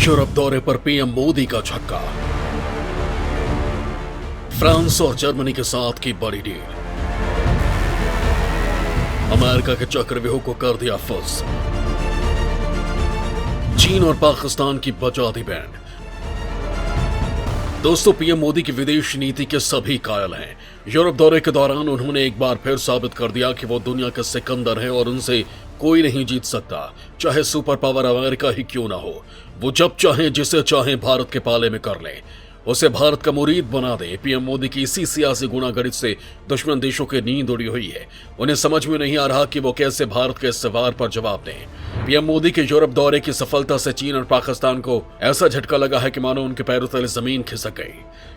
Europe दौरे पर PM Modi का झटका। फ्रांस और जर्मनी के साथ की बड़ी डील। अमेरिका के चक्रव्यूह को कर दिया फंस। चीन और पाकिस्तान की बजा दी बैंड। दोस्तों, पीएम मोदी की विदेश नीति के सभी कायल हैं। यूरोप दौरे के दौरान उन्होंने एक बार फिर साबित कर दिया कि वो दुनिया के सिकंदर हैं और उनसे कोई नहीं जीत सकता, चाहे सुपर पावर अमेरिका ही क्यों ना हो। वो जब चाहें जिसे चाहें भारत के पाले में कर लें, उसे भारत का मुरीद बना दे। पीएम मोदी की इसी सियासी गुनागड़ित से दुश्मन देशों की नींद उड़ी हुई है। उन्हें समझ में नहीं आ रहा कि वो कैसे भारत के इस सवाल पर जवाब दें। पीएम मोदी के यूरोप दौरे की सफलता से चीन और पाकिस्तान को ऐसा झटका लगा है कि मानो उनके पैरों तले जमीन खिसक गई।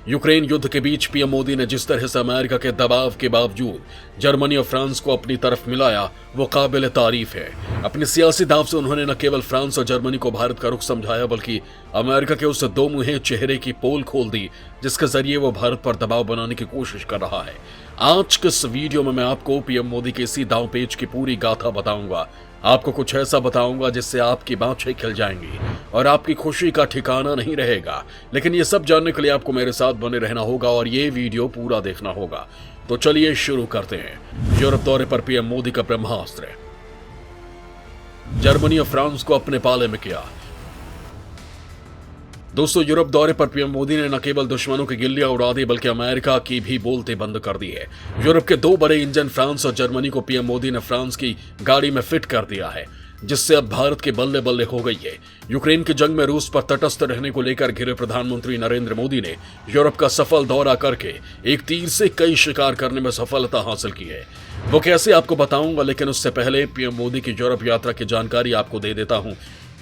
यूक्रेन युद्ध के बीच पीएम मोदी ने जिस तरह से अमेरिका के दबाव के बावजूद जर्मनी और फ्रांस को अपनी तरफ मिलाया, वो काबिल तारीफ है। अपने सियासी दाव से उन्होंने न केवल फ्रांस और जर्मनी को भारत का रुख समझाया, बल्कि अमेरिका के उस दो मुहे चेहरे की पोल खोल दी जिसके जरिए वो भारत पर दबाव बनाने की कोशिश कर रहा है। आज के इस वीडियो में मैं आपको पीएम मोदी के इसी दांव पेच की पूरी गाथा बताऊंगा। आपको कुछ ऐसा बताऊंगा जिससे आपकी बाँछें खिल जाएंगी और आपकी खुशी का ठिकाना नहीं रहेगा। लेकिन ये सब जानने के लिए आपको मेरे साथ बने रहना होगा और ये वीडियो पूरा देखना होगा। तो चलिए शुरू करते हैं। यूरोप दौरे पर पीएम मोदी का ब्रह्मास्त्र। जर्मनी और फ्रांस को अपने पाले में किया। दोस्तों, यूरोप दौरे पर पीएम मोदी ने न केवल दुश्मनों की गिल्लियां उड़ा दी, बल्कि अमेरिका की भी बोलते बंद कर दी है। यूरोप के दो बड़े इंजन फ्रांस और जर्मनी को पीएम मोदी ने फ्रांस की गाड़ी में फिट कर दिया है, जिससे अब भारत के बल्ले बल्ले हो गई है। यूक्रेन की जंग में रूस पर तटस्थ रहने को लेकर घिरे प्रधानमंत्री नरेंद्र मोदी ने यूरोप का सफल दौरा करके एक तीर से कई शिकार करने में सफलता हासिल की है। वो कैसे आपको बताऊंगा, लेकिन उससे पहले पीएम मोदी की यूरोप यात्रा की जानकारी आपको दे देता हूं।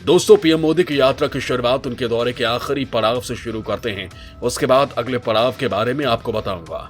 दोस्तों, पीएम मोदी की यात्रा की शुरुआत उनके दौरे के आखिरी पड़ाव से शुरू करते हैं। उसके बाद अगले पड़ाव के बारे में आपको बताऊंगा।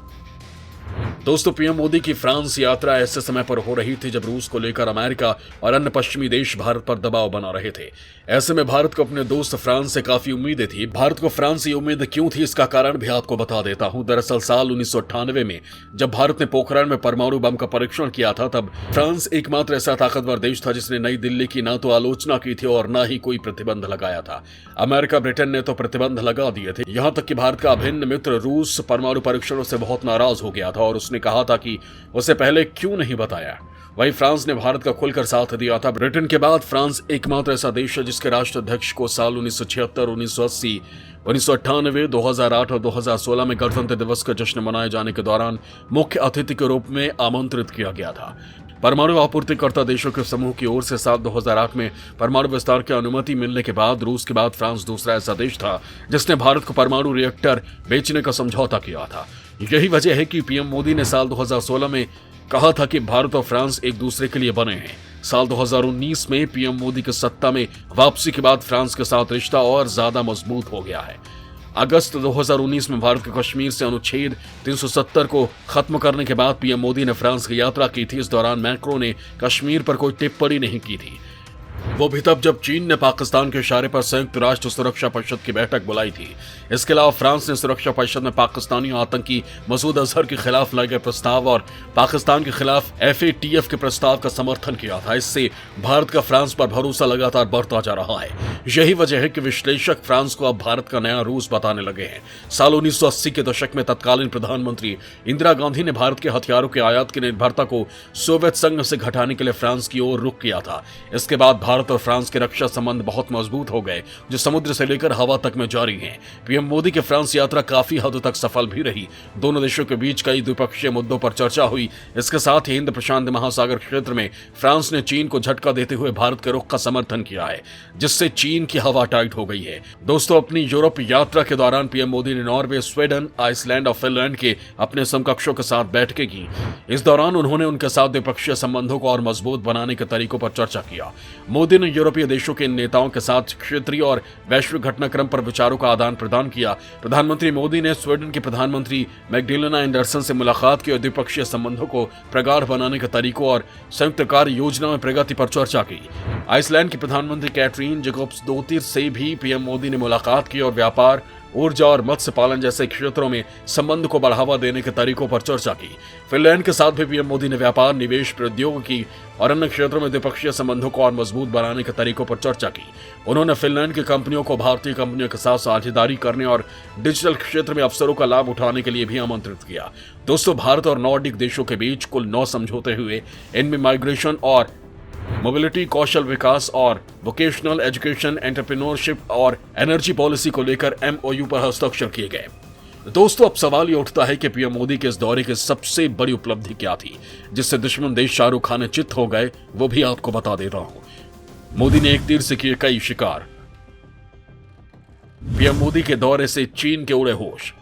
दोस्तों, पीएम मोदी की फ्रांस यात्रा ऐसे समय पर हो रही थी जब रूस को लेकर अमेरिका और अन्य पश्चिमी देश भारत पर दबाव बना रहे थे। ऐसे में भारत को अपने दोस्त फ्रांस से काफी उम्मीदें थी। भारत को फ्रांस से उम्मीद क्यों थी, इसका कारण भी आपको बता देता हूं। दरअसल साल 1998 में जब भारत ने पोखरण में परमाणु बम का परीक्षण किया था, तब फ्रांस एकमात्र ऐसा ताकतवर देश था जिसने नई दिल्ली की न तो आलोचना की थी और न ही कोई प्रतिबंध लगाया था। अमेरिका, ब्रिटेन ने तो प्रतिबंध लगा दिए थे। यहां तक कि भारत का अभिन्न मित्र रूस परमाणु परीक्षणों से बहुत नाराज हो गया था और उसने कहा था कि उसे पहले क्यों नहीं बताया। वहीं फ्रांस ने भारत का खुलकर साथ दिया था। ब्रिटेन के बाद फ्रांस एकमात्र ऐसा देश है जिसके राष्ट्राध्यक्ष को साल 1976, 1980, 1998, 2008 और 2016 में गणतंत्र दिवस का जश्न मनाए जाने के दौरान मुख्य अतिथि के रूप में आमंत्रित किया गया था। परमाणु आपूर्तिकर्ता देशों के समूह की ओर से साल 2008 में परमाणु विस्तार की अनुमति मिलने के बाद रूस के बाद फ्रांस दूसरा ऐसा देश था जिसने भारत को परमाणु रिएक्टर बेचने का समझौता किया था। यही वजह है कि पीएम मोदी ने साल 2016 में कहा था कि भारत और फ्रांस एक दूसरे के लिए बने हैं। साल 2019 में पीएम मोदी की सत्ता में वापसी के बाद फ्रांस के साथ रिश्ता और ज्यादा मजबूत हो गया है। अगस्त 2019 में भारत के कश्मीर से अनुच्छेद 370 को खत्म करने के बाद पीएम मोदी ने फ्रांस की यात्रा की थी। इस दौरान मैक्रो ने कश्मीर पर कोई टिप्पणी नहीं की थी, वो भी तब जब चीन ने पाकिस्तान के इशारे पर संयुक्त राष्ट्र सुरक्षा परिषद की बैठक बुलाई थी। इसके अलावा फ्रांस ने सुरक्षा परिषद में पाकिस्तानी आतंकी मसूद अजहर के खिलाफ लाए गए प्रस्ताव और पाकिस्तान के खिलाफ FATF के प्रस्ताव का समर्थन किया था। इससे भारत का फ्रांस पर भरोसा लगातार बढ़ता जा रहा है। यही वजह है कि विश्लेषक फ्रांस को अब भारत का नया रूस बताने लगे हैं। साल 1980 के दशक में तत्कालीन प्रधानमंत्री इंदिरा गांधी ने भारत के हथियारों के आयात की निर्भरता को सोवियत संघ से घटाने के लिए फ्रांस की ओर रुख किया था। इसके बाद भारत और फ्रांस के रक्षा संबंध बहुत मजबूत हो गए, जो समुद्र से लेकर हवा तक में जारी हैं। पीएम मोदी की फ्रांस यात्रा काफी हद तक सफल भी रही। दोनों देशों के बीच कई द्विपक्षीय मुद्दों पर चर्चा हुई। इसके साथ ही हिंद प्रशांत महासागर क्षेत्र में फ्रांस ने चीन को झटका देते हुए भारत के रुख का समर्थन किया है, जिससे चीन की हवा टाइट हो गई है। दोस्तों, अपनी यूरोप यात्रा के दौरान पीएम मोदी ने नॉर्वे, स्वीडन, आइसलैंड और फिनलैंड के अपने समकक्षों के साथ बैठकें की। इस दौरान उन्होंने उनके साथ द्विपक्षीय संबंधों को और मजबूत बनाने के तरीकों पर चर्चा किया। मोदी ने यूरोपीय देशों के नेताओं के साथ क्षेत्रीय और वैश्विक घटनाक्रम पर विचारों का आदान प्रदान किया। प्रधानमंत्री मोदी ने स्वीडन के प्रधानमंत्री मैग्डलेना एंडरसन से मुलाकात की और द्विपक्षीय संबंधों को प्रगाढ़ बनाने के तरीकों और संयुक्त कार्य योजना में प्रगति पर चर्चा की। आइसलैंड की प्रधानमंत्री कैटरीन जैकोब्सडोतिर से भी पीएम मोदी ने मुलाकात की और व्यापार, ऊर्जा और मत्स्य पालन जैसे क्षेत्रों में संबंध को बढ़ावा देने के तरीकों पर चर्चा की। फिनलैंड के साथ भी पीएम मोदी ने व्यापार, निवेश, प्रौद्योगिकी और अन्य क्षेत्रों में द्विपक्षीय संबंधों को और मजबूत बनाने के तरीकों पर चर्चा की। उन्होंने फिनलैंड की कंपनियों को भारतीय कंपनियों के साथ साझेदारी करने और डिजिटल क्षेत्र में अवसरों का लाभ उठाने के लिए भी आमंत्रित किया। दोस्तों, भारत और नॉर्डिक देशों के बीच कुल 9 समझौते हुए। इनमें माइग्रेशन और मोबिलिटी, कौशल विकास और वोकेशनल एजुकेशन, एंटरप्रेन्योरशिप और एनर्जी पॉलिसी को लेकर MOU पर हस्ताक्षर किए गए। दोस्तों, अब सवाल ये उठता है कि पीएम मोदी के इस दौरे की सबसे बड़ी उपलब्धि क्या थी, जिससे दुश्मन देश शाहरुख खान चित्त हो गए, वो भी आपको बता देता हूं। मोदी ने एक तीर से किए कई शिकार। पीएम मोदी के दौरे से चीन के उड़े होश।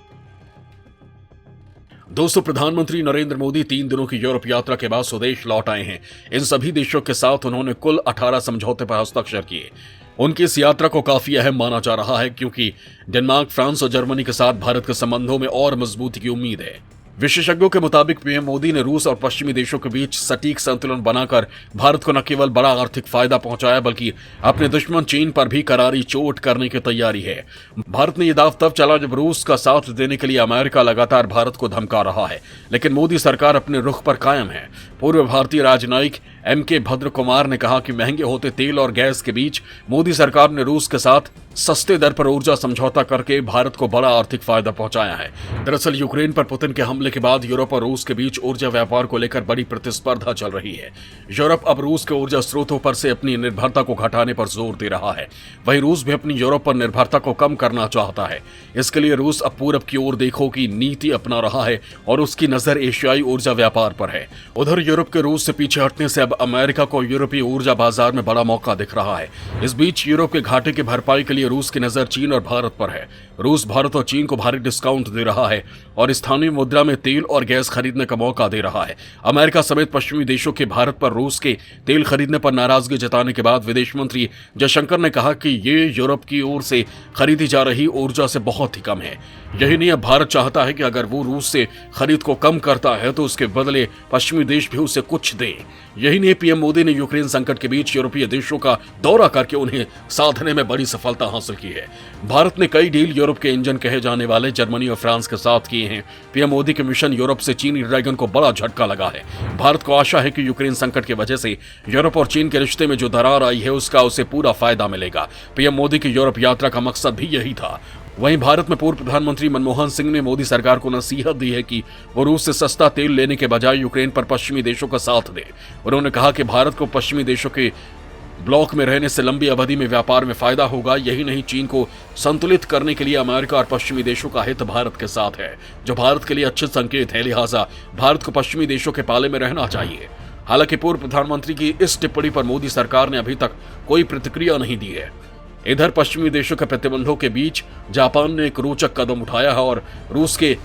दोस्तों, प्रधानमंत्री नरेंद्र मोदी 3 दिनों की यूरोप यात्रा के बाद स्वदेश लौट आए हैं। इन सभी देशों के साथ उन्होंने कुल 18 समझौते पर हस्ताक्षर किए। उनकी इस यात्रा को काफी अहम माना जा रहा है, क्योंकि डेनमार्क, फ्रांस और जर्मनी के साथ भारत के संबंधों में और मजबूती की उम्मीद है। विशेषज्ञों के मुताबिक पीएम मोदी ने रूस और पश्चिमी देशों के बीच सटीक संतुलन बनाकर भारत को न केवल बड़ा आर्थिक फायदा पहुंचाया, बल्कि अपने दुश्मन चीन पर भी करारी चोट करने की तैयारी है। भारत ने यह दांव तब चला जब रूस का साथ देने के लिए अमेरिका लगातार भारत को धमका रहा है, लेकिन मोदी सरकार अपने रुख पर कायम है। पूर्व भारतीय राजनयिक MK भद्र कुमार ने कहा कि महंगे होते तेल और गैस के बीच मोदी सरकार ने रूस के साथ सस्ते दर पर ऊर्जा समझौता करके भारत को बड़ा आर्थिक फायदा पहुंचाया है। दरअसल यूक्रेन पर पुतिन के हमले के बाद यूरोप और रूस के बीच ऊर्जा व्यापार को लेकर बड़ी प्रतिस्पर्धा चल रही है। यूरोप अब रूस के ऊर्जा स्रोतों पर से अपनी निर्भरता को घटाने पर जोर दे रहा है, वहीं रूस भी अपनी यूरोप पर निर्भरता को कम करना चाहता है। इसके लिए रूस अब पूरब की ओर देखो की नीति अपना रहा है और उसकी नजर एशियाई ऊर्जा व्यापार पर है। उधर यूरोप के रूस से पीछे हटने से अब अमेरिका को यूरोपीय ऊर्जा बाजार में बड़ा मौका दिख रहा है। इस बीच यूरोप के घाटे की भरपाई के लिए रूस की नजर चीन और भारत पर है। रूस भारत और चीन को भारी डिस्काउंट दे रहा है और स्थानीय मुद्रा में तेल और गैस खरीदने का मौका दे रहा है। अमेरिका समेत पश्चिमी देशों के भारत पर रूस के तेल खरीदने पर नाराजगी जताने के बाद विदेश मंत्री जयशंकर ने कहा कि ये यूरोप की ओर से खरीदी जा रही ऊर्जा से बहुत ही कम है। यही नहीं, अब भारत चाहता है कि अगर वो रूस से खरीद को कम करता है तो उसके बदले पश्चिमी देश भी उसे कुछ दे। यही नहीं, पीएम मोदी ने यूक्रेन संकट के बीच यूरोपीय देशों का दौरा करके उन्हें साधने में बड़ी सफलता हासिल की है। भारत ने कई डील यूरोप के इंजन कहे जाने वाले जर्मनी और फ्रांस के साथ किए हैं। पीएम मोदी के मिशन यूरोप से चीनी ड्रैगन को बड़ा झटका लगा है। भारत को आशा है कि यूक्रेन संकट की वजह से यूरोप और चीन के रिश्ते में जो दरार आई है उसका उसे पूरा फायदा मिलेगा। पीएम मोदी की यूरोप यात्रा का मकसद भी यही था। वहीं भारत में पूर्व प्रधानमंत्री मनमोहन सिंह ने मोदी सरकार को नसीहत दी है कि वो रूस से सस्ता तेल लेने के बजाय यूक्रेन पर पश्चिमी देशों का साथ दे। उन्होंने कहा कि भारत को पश्चिमी देशों के ब्लॉक में रहने से लंबी अवधि में व्यापार में फायदा होगा। यही नहीं, चीन को संतुलित करने के लिए अमेरिका और पश्चिमी देशों का हित भारत के साथ है, जो भारत के लिए अच्छे संकेत है। लिहाजा भारत को पश्चिमी देशों के पाले में रहना चाहिए। हालांकि पूर्व प्रधानमंत्री की इस टिप्पणी पर मोदी सरकार ने अभी तक कोई प्रतिक्रिया नहीं दी है। इधर पश्चिमी देशों के प्रतिबंधों के बीच जापान ने एक रोचक कदम उठाया है और रूस के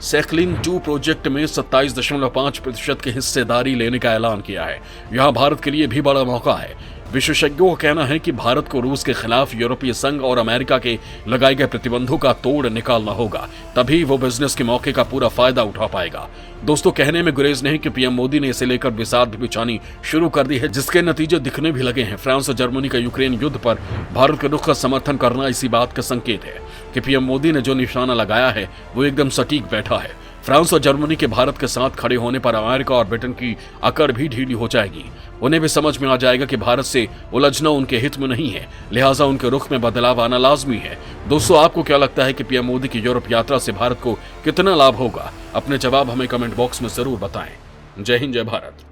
सैखलिन-2 प्रोजेक्ट में 27.5% की हिस्सेदारी लेने का ऐलान किया है। यहां भारत के लिए भी बड़ा मौका है। विशेषज्ञों का कहना है कि भारत को रूस के खिलाफ यूरोपीय संघ और अमेरिका के लगाए गए प्रतिबंधों का तोड़ निकालना होगा, तभी वो बिजनेस के मौके का पूरा फायदा उठा पाएगा। दोस्तों, कहने में गुरेज नहीं कि पीएम मोदी ने इसे लेकर बिसात भी बिछानी शुरू कर दी है, जिसके नतीजे दिखने भी लगे हैं। फ्रांस और जर्मनी का यूक्रेन युद्ध पर भारत के रुख का समर्थन करना इसी बात का संकेत है कि पीएम मोदी ने जो निशाना लगाया है वो एकदम सटीक बैठा है। फ्रांस और जर्मनी के भारत के साथ खड़े होने पर अमेरिका और ब्रिटेन की अकड़ भी ढीली हो जाएगी। उन्हें भी समझ में आ जाएगा कि भारत से उलझना उनके हित में नहीं है, लिहाजा उनके रुख में बदलाव आना लाजमी है। दोस्तों, आपको क्या लगता है कि पीएम मोदी की यूरोप यात्रा से भारत को कितना लाभ होगा? अपने जवाब हमें कमेंट बॉक्स में जरूर बताएं। जय हिंद, जय भारत।